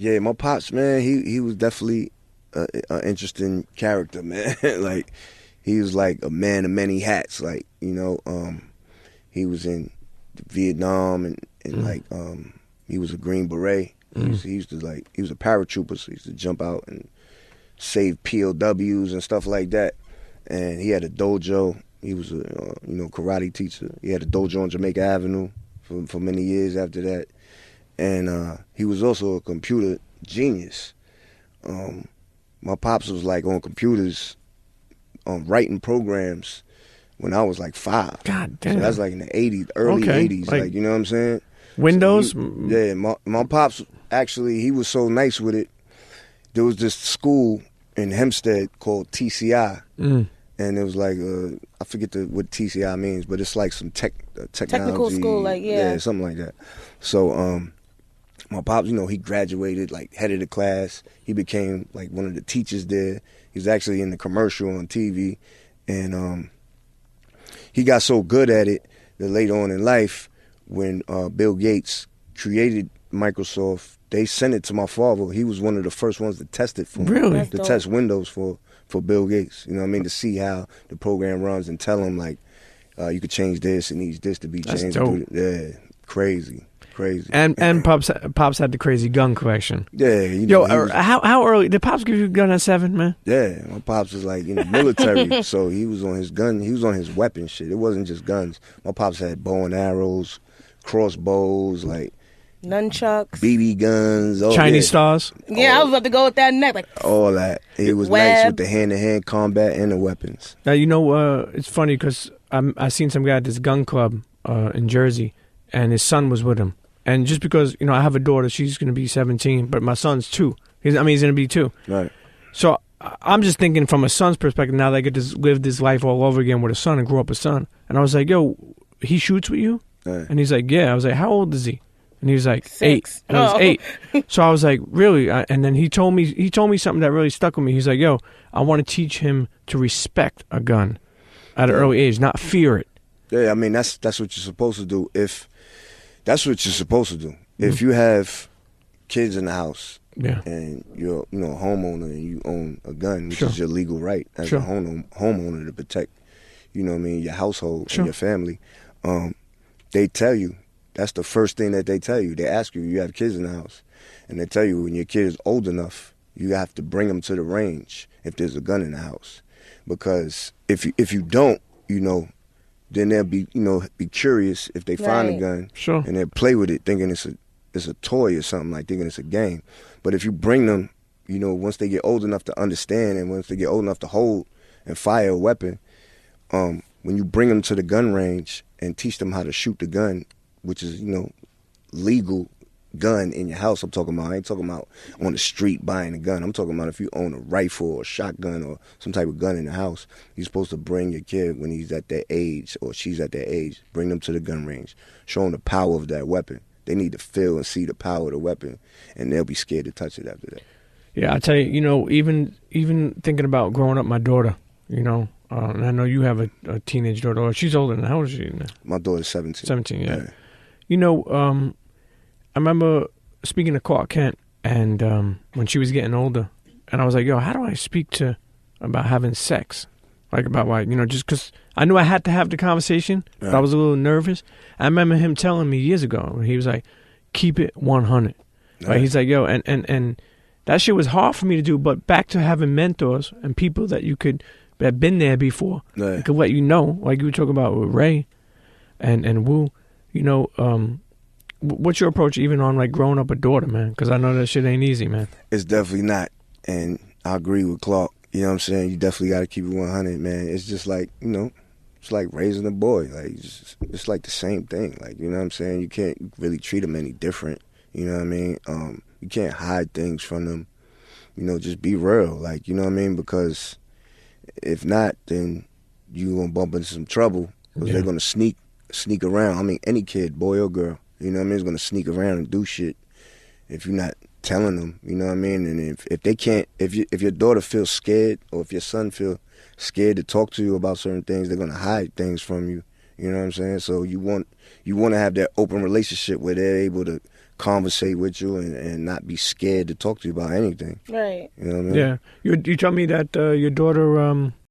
Yeah, my pops, man, he was definitely an interesting character, man. Like, he was like a man of many hats. Like, he was in Vietnam and like, he was a Green Beret. He used to like, he was a paratrooper, so he used to jump out and save POWs and stuff like that. And he had a dojo. He was a karate teacher. He had a dojo on Jamaica Avenue for many years after that. And he was also a computer genius. My pops was like on computers, writing programs when I was like 5. God damn. So that's like in the 80s, early 80s, like, you know what I'm saying? Windows? So my pops, actually, he was so nice with it. There was this school in Hempstead called TCI. And it was like, I forget what TCI means, but it's like some technology. Technical school, like, yeah. Yeah, something like that. So my pops, he graduated, like, head of the class. He became, like, one of the teachers there. He was actually in the commercial on TV. And he got so good at it that later on in life, when Bill Gates created Microsoft, they sent it to my father. He was one of the first ones to test it for him. Really? To test Windows for Bill Gates. You know what I mean? To see how the program runs and tell him, like, you could change this, it needs this to be changed. That's dope. Yeah, crazy. And Pops had the crazy gun collection. Yeah. How early did Pops give you a gun at 7, man? Yeah, my Pops was like in the military, so he was on his gun. He was on his weapon shit. It wasn't just guns. My Pops had bow and arrows, crossbows, like nunchucks, BB guns, Chinese stars. Yeah, I was about to go with that next. Like all that. He was nice with the hand-to-hand combat and the weapons. Now it's funny because I seen some guy at this gun club in Jersey, and his son was with him. And just because, I have a daughter, she's going to be 17, but my son's 2. He's going to be 2. Right. So I'm just thinking from a son's perspective, now that I get to live this life all over again with a son and grow up a son. And I was like, yo, he shoots with you? Right. And he's like, yeah. I was like, how old is he? And he was like, 6. 8. And I was 8. So I was like, really? And then he told me something that really stuck with me. He's like, yo, I want to teach him to respect a gun at an early age, not fear it. Yeah, I mean, that's what you're supposed to do. That's what you're supposed to do. If you have kids in the house and you're a homeowner and you own a gun, which is your legal right as a homeowner to protect, your household and your family, they tell you, that's the first thing that they tell you. They ask you have kids in the house. And they tell you when your kid is old enough, you have to bring them to the range if there's a gun in the house. Because if you don't, then they'll be curious if they find a gun, and they'll play with it thinking it's a toy or something, like thinking it's a game. But if you bring them, once they get old enough to understand and once they get old enough to hold and fire a weapon, when you bring them to the gun range and teach them how to shoot the gun, which is, legal gun in your house, I ain't talking about on the street buying a gun. I'm talking about if you own a rifle or a shotgun or some type of gun in the house, you're supposed to bring your kid when he's at that age or she's at that age, bring them to the gun range, show them the power of that weapon. They need to feel and see the power of the weapon, and they'll be scared to touch it after that. Yeah, I tell you, even thinking about growing up my daughter, and I know you have a teenage daughter. Or she's older than, how old is she now? My daughter's 17. 17, yeah. I remember speaking to Clark Kent, and when she was getting older, and I was like, yo, how do I speak about having sex? Like about just because I knew I had to have the conversation, but I was a little nervous. I remember him telling me years ago, he was like, keep it 100. Right? He's like, yo, and that shit was hard for me to do, but back to having mentors and people that that have been there before, that could let you know, like you were talking about with Ray and Wu, what's your approach even on like growing up a daughter, man? Because I know that shit ain't easy, man. It's definitely not, and I agree with Clark. You know what I'm saying? You definitely got to keep it 100, man. It's just like, it's like raising a boy. Like, it's like the same thing. Like, you know what I'm saying? You can't really treat them any different. You know what I mean? You can't hide things from them. Just be real. Like, you know what I mean? Because if not, then you're going to bump into some trouble because they're going to sneak around. I mean, any kid, boy or girl, you know what I mean, is going to sneak around and do shit if you're not telling them, you know what I mean? And if they can't, if your daughter feels scared or if your son feels scared to talk to you about certain things, they're going to hide things from you. You know what I'm saying? So you want to have that open relationship where they're able to conversate with you and not be scared to talk to you about anything. Right. You know what I mean? Yeah. You told me that your daughter